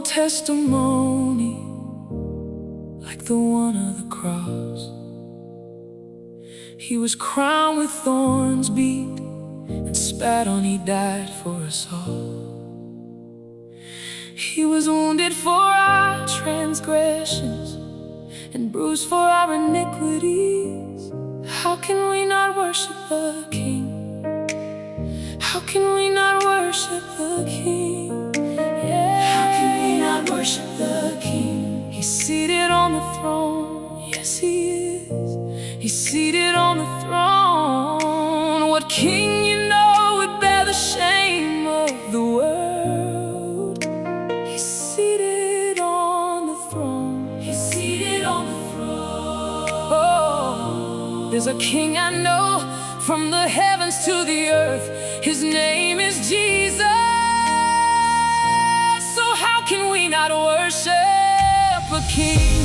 testimony like the one of the cross. He was crowned with thorns, beat and spat on. He died for us all. He was wounded for our transgressions and bruised for our iniquities. How can we not worship the King? How can we not worship the King? How can we not worship the King? He's seated on the throne. Yes, He is. He's seated on the throne. What king you know would bear the shame of the world? He's seated on the throne. He's seated on the throne. Oh, there's a king I know, from the heavens to the earth. His name is Jesus. So how can we not worship a king?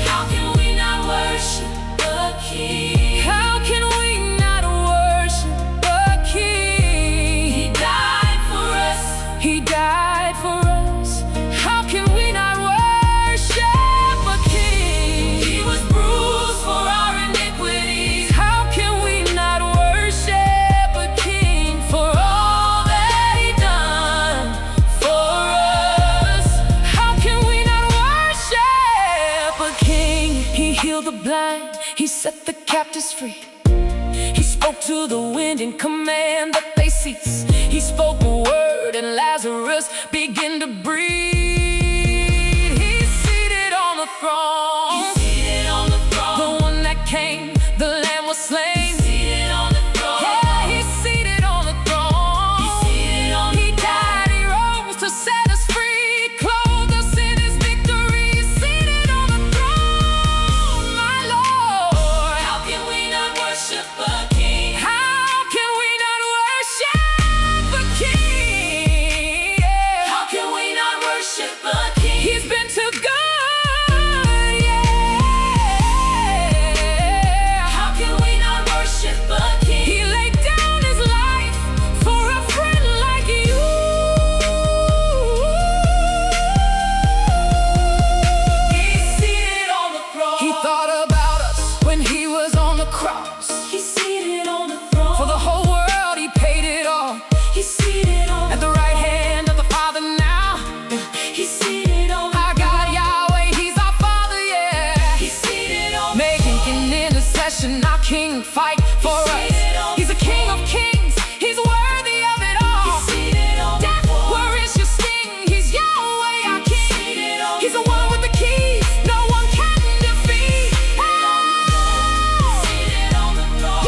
How can we not worship the King? How can we not worship the King? He died for us. He died for us. How can we not worship a King? He was bruised for our iniquities. How can we not worship a King for all that He done for us? How can we not worship a King? He healed the blind. He set the captives free. He spoke to the wind and command that they cease. He spoke a word and Lazarus began to breathe. He's seated on the throne. He's seated on the throne. The one that came, the Lamb was slain. He's seated on the throne. Yeah, He's seated on the throne. He's seated on the throne. He died, He rose to set us free, clothed us in His victory. He's seated on the throne, my Lord. How can we not worship a King? How can we not worship a King? Yeah. How can we not worship a King? He's been too good, yeah. How can we not worship a King? He laid down His life for a friend like you. He's seated on the throne. He thought about us when He was on the cross. He's seated on the throne. For the whole world He paid it all. He's seated on at the right hand of the Father now. He's seated on our God Yahweh. He's our Father, yeah. He's seated on making an intercession. Our King fight for us. He's the King of kings. He's worthy of it all. He's seated on death, where is your sting? He's Yahweh, our King. He's the one with the keys. No one can defeat.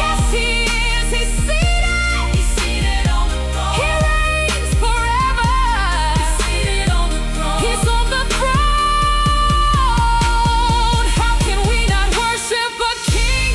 Yes, He is. He's seated. He's seated on the throne. He reigns forever. He's seated on the throne. He's on the throne. How can we not worship a King?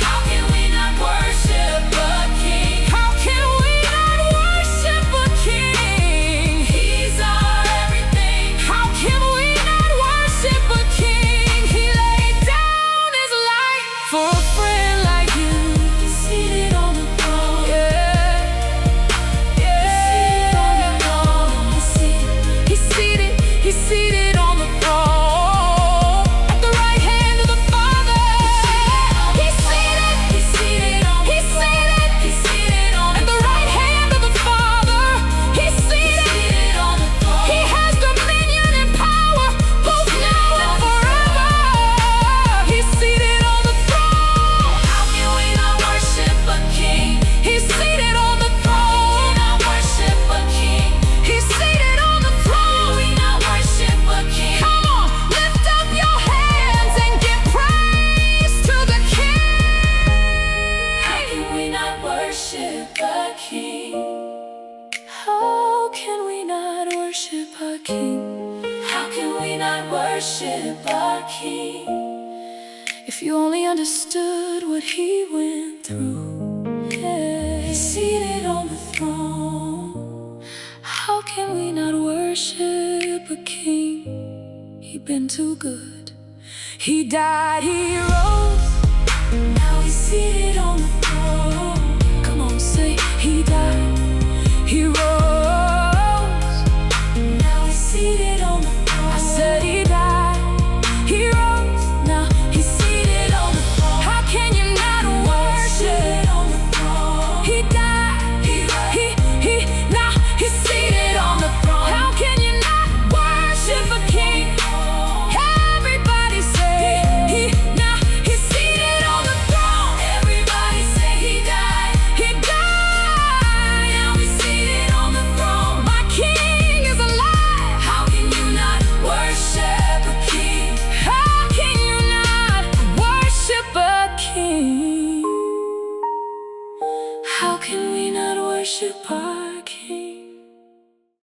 How can we not worship a King? How can we not worship a King? He's our everything. How can we not worship a King? He laid down His life for a friend like you. He's seated on the throne. Yeah, yeah. He's seated. He's seated on the throne at the right hand of the Father. He's seated. He's seated on the throne. He's seated at the right hand of the Father. He's seated on the throne. He has dominion and power both now and forever. He's seated on the throne. How can we not worship a King? He's seated on the throne. Not worship a King. He's seated on the throne. We not worship a King. Come on, lift up your hands and give praise to the King. How can we not worship a King? How can we not worship our King? How can we not worship our King? If you only understood what He went through, yeah. He's seated on the throne. How can we not worship a King? He's been too good. He died, He rose. Now He's seated on the throne. Come on, say He died, He rose.